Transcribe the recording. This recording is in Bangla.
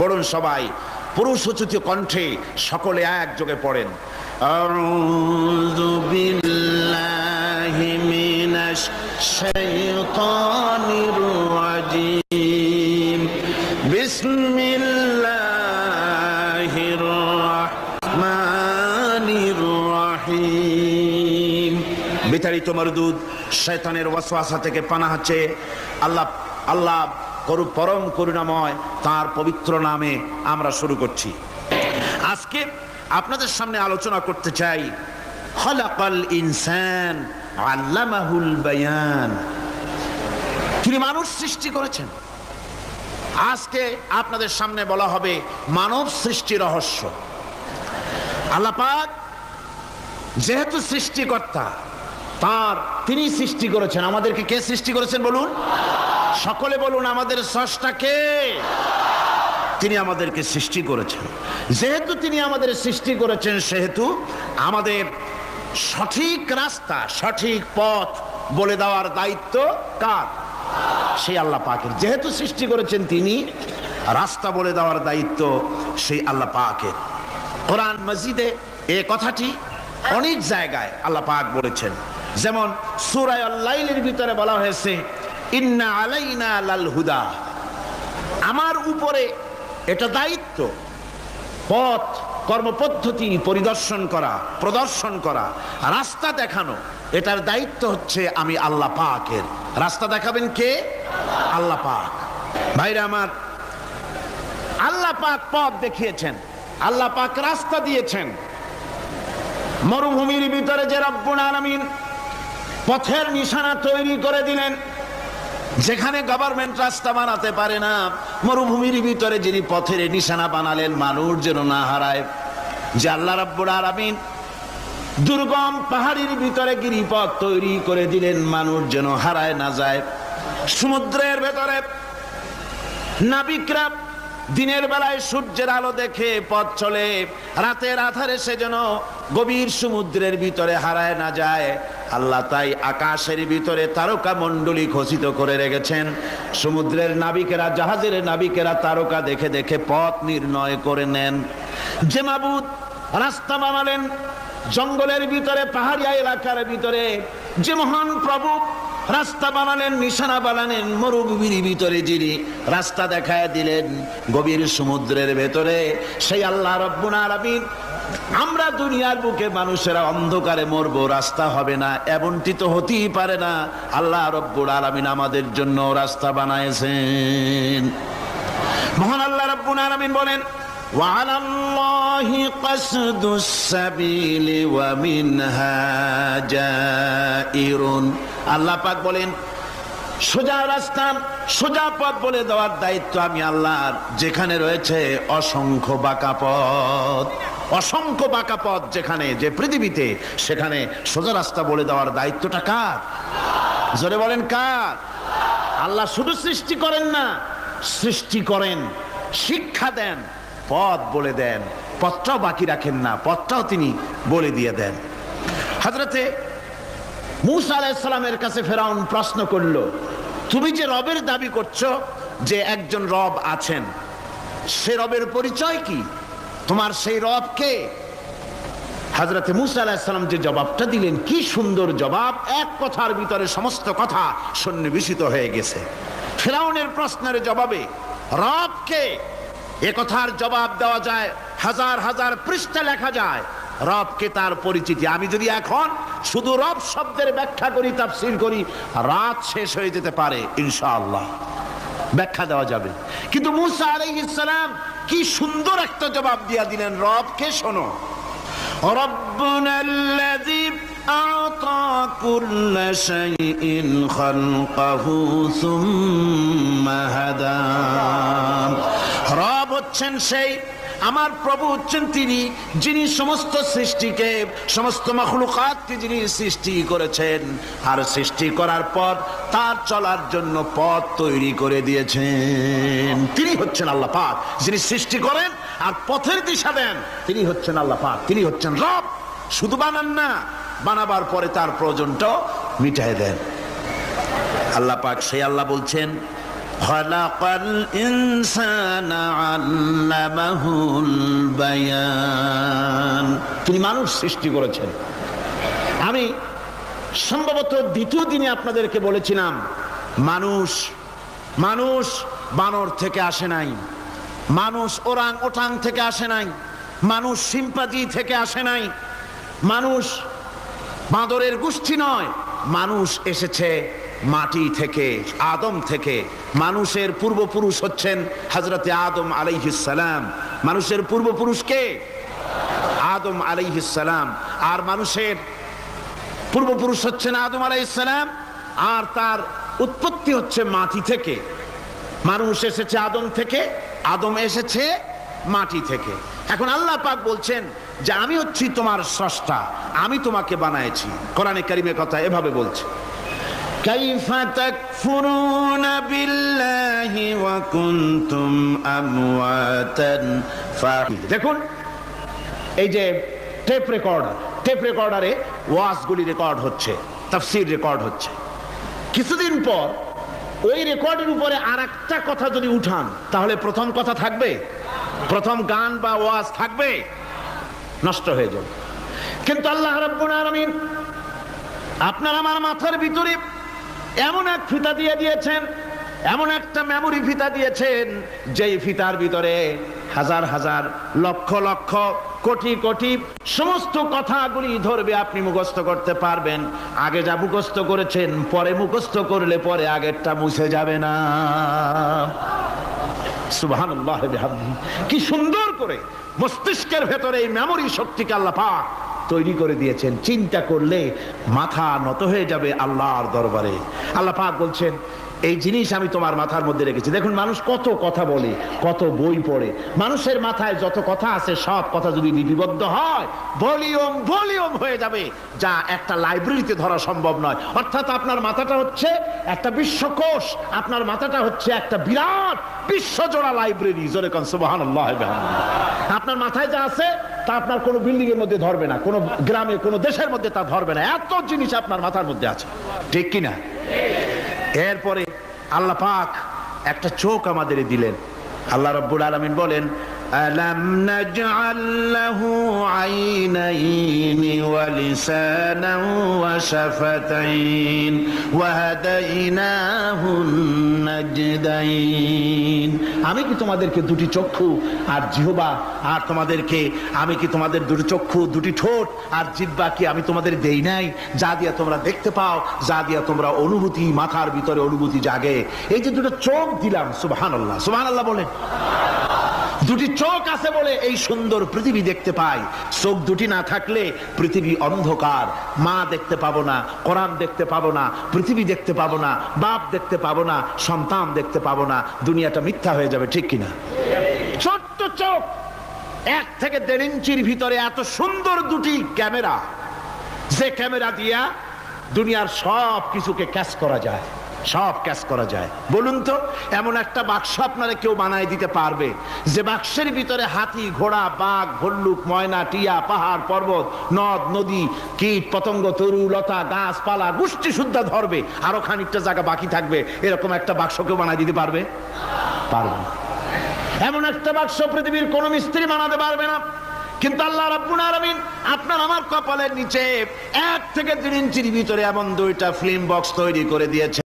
পড়ুন সবাই পুরুষোচিত কণ্ঠে সকলে একযোগে পড়েন। আউযু বিল্লাহি মিনাশ শাইতানির রাজিম। বিসমিল্লাহির রাহমানির রাহিম। বিতাড়িত মরদুদ শয়তানের ওয়াসওয়াসা থেকে পানাহ চেয়ে আল্লাহ পরম করুণাময় তার পবিত্র নামে আমরা শুরু করছি। আজকে আপনাদের সামনে আলোচনা করতে চাই খালাকাল ইনসান আল্লামাহুল বায়ান। তিনি মানুষ সৃষ্টি করেছেন। আজকে আপনাদের সামনে বলা হবে মানব সৃষ্টি রহস্য। আল্লাহ পাক যেহেতু সৃষ্টিকর্তা, তিনি সৃষ্টি করেছেন। আমাদেরকে কে সৃষ্টি করেছেন বলুন? সকলে বলুন, আমাদের স্রষ্টা কে? তিনি আমাদেরকে সৃষ্টি করেছেন। যেহেতু তিনি আমাদের সৃষ্টি করেছেন, সেহেতু আমাদের সঠিক রাস্তা, সঠিক পথ বলে দেওয়ার দায়িত্ব কার? সেই আল্লাহ পাকের। যেহেতু সৃষ্টি করেছেন তিনি, রাস্তা বলে দেওয়ার দায়িত্ব সেই আল্লাহ পাকের। কোরআন মাজিদে এই কথাটি অনেক জায়গায় আল্লাহ পাক বলেছেন। যেমন সূরা আল-লাইলের ভিতরে বলা হয়েছে ইন্না আলাইনা লাল হুদা। আমার উপরে এটা দায়িত্ব, পথ কর্মপদ্ধতি পরিদর্শন করা, প্রদর্শন করা, রাস্তা দেখানো, এটার দায়িত্ব হচ্ছে আমি আল্লাহ পাকের। রাস্তা দেখাবেন কে? আল্লাহ পাক। ভাইরা আমার, আল্লাহ পাক পথ দেখিয়েছেন, আল্লাহ পাক রাস্তা দিয়েছেন। মরুভূমির ভিতরে যে রব্বুল আলামিন পথের নিশানা তৈরি করে দিলেন, যেখানে গভর্নমেন্ট রাস্তা বানাতে পারে না, মরুভূমির ভিতরে যিনি পথের নিশানা বানালেন মানুষ যেন না হারায়, যে আল্লাহ রাব্বুল আলামিন দুর্গম পাহাড়ের ভিতরে গিরিপথ তৈরি করে দিলেন মানুষ যেন হারায় না যায়। সমুদ্রের ভেতরে নাবিকরা দিনের বেলায় সূর্যের আলো দেখে পথ চলে, রাতের আধারে সে যেন গভীর সমুদ্রের ভিতরে হারায় না যায়। আল্লাহ তাই আকাশের ভিতরে তারকা মণ্ডলী খচিত করে রেখেছেন। সমুদ্রের নাবিকেরা, জাহাজের নাবিকেরা তারকা দেখে দেখে পথ নির্ণয় করে নেন। যে মাবুদ রাস্তা বানালেন জঙ্গলের ভিতরে, পাহাড়িয়া এলাকার ভিতরে, যে মহান প্রভু রাস্তা বানালেন, নিশানা বানালেন মরুভূমির ভিতরে, যিনি রাস্তা দেখায় দিলেন গভীর সমুদ্রের ভেতরে, সেই আল্লাহ রাব্বুল আলামিন। আমরা দুনিয়ার বুকে মানুষেরা অন্ধকারে মরবো, রাস্তা হবে না, এমনটি তো হতেই পারে না। আল্লাহ রাব্বুল আলামিন আমাদের জন্য রাস্তা বানাইছেন। মহান আল্লাহ রাব্বুল আলামিন বলেন وعلى الله قصد السبيل ومنها جائر। আল্লাহ পাক বলেন সোজা রাস্তা, সোজা পথ বলে দেওয়ার দায়িত্ব আমি আল্লাহর। যেখানে রয়েছে অসংখ্য বাঁকা পথ, অসংখ্য বাঁকা পথ যেখানে, যে পৃথিবীতে, সেখানে সোজা রাস্তা বলে দেওয়ার দায়িত্বটা কার? জোরে বলেন কার? আল্লাহ শুধু সৃষ্টি করেন না, সৃষ্টি করেন, শিক্ষা দেন, পথ বলে দেন, পথটাও বাকি রাখেন না, পথটাও তিনি বলে দিয়ে দেন। হযরতে মূসা আলাইহিস সালামের কাছে ফেরাউন প্রশ্ন করল, তুমি যে রবের দাবি করছো, যে একজন রব আছেন, সে রবের পরিচয় কি? তোমার সেই রব কে? হযরতে মূসা আলাইহিস সালাম যে জবাবটা দিলেন, কি সুন্দর জবাব! এক কথার ভিতরে সমস্ত কথা সন্নিবেশিত হয়ে গেছে। ফেরাউনের প্রশ্নের জবাবে রব কে, এ কথার জবাব দেওয়া যায়, হাজার হাজার পৃষ্ঠা লেখা যায়। রবকে, তার পরিচিতি। আমি যদি এখন শুধু রব শব্দের ব্যাখ্যা করি, তাফসীর করি, রাত শেষ হয়ে যেতে পারে, ইনশাআল্লাহ ব্যাখ্যা দেওয়া যাবে। কিন্তু মূসা আলাইহিস সালাম কি সুন্দর একটা জবাব দিয়া দিলেন। রবকে শোনো, রব্বুনাল্লাযী আ'তা কুল্লা শাইইন খালকাহু সুম্মা হাদা। রব হচ্ছেন সেই, আমার প্রভু হচ্ছেন তিনি, যিনি সমস্ত সৃষ্টিকে, সমস্ত মাখলুকাতকে যিনি সৃষ্টি করেছেন, আর সৃষ্টি করার পর তার চলার জন্য পথ তৈরি করে দিয়েছেন। তিনি হচ্ছেন আল্লাহ পাক, যিনি সৃষ্টি করেন আর পথের দিশা দেন। তিনি হচ্ছেন আল্লাহ পাক, তিনি হচ্ছেন রব। শুধু বানান না, বানাবার পরে তার প্রয়োজনটাও মিটায় দেন। আল্লাহ পাক সেই আল্লাহ বলছেন খালাকাল ইনসানা আল্লামাহুল বায়ান। তিনি মানুষ সৃষ্টি করেছেন। আমি সম্ভবত দ্বিতীয় দিনে আপনাদেরকে বলেছিলাম, মানুষ বানর থেকে আসে নাই, মানুষ ওরাং ওটাং থেকে আসে নাই, মানুষ সিম্পাজি থেকে আসে নাই, মানুষ বাঁদরের গোষ্ঠী নয়, মানুষ এসেছে মাটি থেকে, আদম থেকে। মানুষের পূর্বপুরুষ হচ্ছেন হযরতে আদম আলাইহিস সালাম। মানুষের পূর্বপুরুষ কে? আদম আলাইহিস সালাম। আর মানুষের পূর্বপুরুষ হচ্ছেন আদম আলাইহিস সালাম, আর তার উৎপত্তি হচ্ছে মাটি থেকে। মানুষ এসেছে আদম থেকে, আদম এসেছে মাটি থেকে। এখন আল্লাহ পাক বলছেন যে আমি হচ্ছি তোমার স্রষ্টা, আমি তোমাকে বানাইছি। কোরআনে কারীমের কথা এভাবে বলছে, কাইফা তাকফুরুনা বিল্লাহি ওয়া কুনতুম আমওয়াতান। দেখুন, এই যে টেপ রেকর্ডারে ওয়াজগুলি রেকর্ড হচ্ছে, তাফসীর রেকর্ড হচ্ছে। কিছুদিন পর ওই রেকর্ডের উপরে আরেকটা কথা যদি উঠান, তাহলে প্রথম কথা থাকবে? প্রথম গান বা ওয়াজ থাকবে? নষ্ট হয়ে যাবে। কিন্তু আল্লাহ রাব্বুল আলামিন আপনার আমার মাথার ভিতরে এমন এক ফিতা দিয়ে দিয়েছেন, এমন একটা মেমোরি ফিতা দিয়েছেন, যেই ফিতার ভিতরে হাজার হাজার লক্ষ লক্ষ কোটি কোটি সমস্ত কথাগুলি ধরবে, আপনি মুখস্থ করতে পারবেন। আগে যা মুখস্থ করেছেন, পরে মুখস্থ করলে পরে আগেরটা মুছে যাবে না। সুবহানাল্লাহ বিহামদিহি। কি সুন্দর করে মস্তিষ্কের ভেতরে এই মেমোরি শক্তিকে আল্লাহ পাক তৈরি করে দিয়েছেন। চিন্তা করলে মাথা নত হয়ে যাবে আল্লাহর দরবারে। আল্লাহ পাক বলছেন, এই জিনিস আমি তোমার মাথার মধ্যে রেখেছি। দেখুন, মানুষ কত কথা বলে, কত বই পড়ে। মানুষের মাথায় যত কথা আছে, সব কথা যদি লিপিবদ্ধ হয়, ভলিউম হয়ে যাবে, যা একটা লাইব্রেরিতে ধরা সম্ভব নয়। অর্থাৎ আপনার মাথাটা হচ্ছে একটা বিশ্বকোষ, আপনার মাথাটা হচ্ছে একটা বিরাট বিশ্বজোড়া লাইব্রেরি। জোরে কোন সুবহানাল্লাহ। আপনার মাথায় যা আছে তা আপনার কোনো বিল্ডিং এর মধ্যে ধরবে না, কোনো গ্রামে, কোনো দেশের মধ্যে তা ধরবে না। এত জিনিস আপনার মাথার মধ্যে আছে, ঠিক কিনা? এরপরে আল্লাহ পাক একটা চোখ আমাদের দিলেন। আল্লাহ রাব্বুল আলামিন বলেন, আলাম নাজআল লাহু আইনাইনি ওয়া লিসানান ওয়া শাফাতাইন ওয়া হাদাইনাহুন নাজদাইন। আমি কি তোমাদেরকে দুটি চক্ষু আর জিহ্বা, আর আমি কি তোমাদের দুটি চক্ষু, দুটি ঠোঁট আর জিহ্বা কি আমি তোমাদের দেই নাই, যা দিয়া তোমরা দেখতে পাও, যা দিয়া তোমরা অনুভূতি, মাথার ভিতরে অনুভূতি জাগে? এই যে দুটো চোখ দিলাম, সুবহানাল্লাহ, সুবহানাল্লাহ বলেন। দুটি চোখ আছে বলে এই সুন্দর পৃথিবী দেখতে পাই। চোখ দুটি না থাকলে পৃথিবী অন্ধকার, মা দেখতে পাবো না, কোরআন দেখতে পাবো না, পৃথিবী দেখতে পাবো না, বাপ দেখতে পাবো না, সন্তান দেখতে পাবো না, দুনিয়াটা মিথ্যা হয়ে যাবে, ঠিক কিনা? ছোট্ট চোখ, 1 থেকে 1.5 ইঞ্চির ভিতরে এত সুন্দর দুটি ক্যামেরা, যে ক্যামেরা দিয়া দুনিয়ার সব কিছুকে ক্যাচ করা যায়, সব ক্যাচ করা যায়। বলুন তো, এমন একটা বাক্স আপনারা কেউ বানায় দিতে পারবে যে বাক্সের ভিতরে হাতি, ঘোড়া, বাঘ, ভল্লুক, ময়না, টিয়া, পাহাড়, পর্বত, নদ, নদী, কীট, পতঙ্গ, তরু, লতা, গাছপালা, গোষ্ঠী শুদ্ধা ধরবে, আরো খানিকটা জায়গা বাকি থাকবে, এরকম একটা বাক্স কেউ বানায় দিতে পারবে? পারবে না। এমন একটা বাক্স পৃথিবীর কোন মিস্ত্রি বানাতে পারবে না। কিন্তু আল্লাহ রাব্বুল আলামিন আপনার আমার কপালের নিচে 1 থেকে 3 ইঞ্চির ভিতরে এমন 2টা ফিল্ম বক্স তৈরি করে দিয়েছে।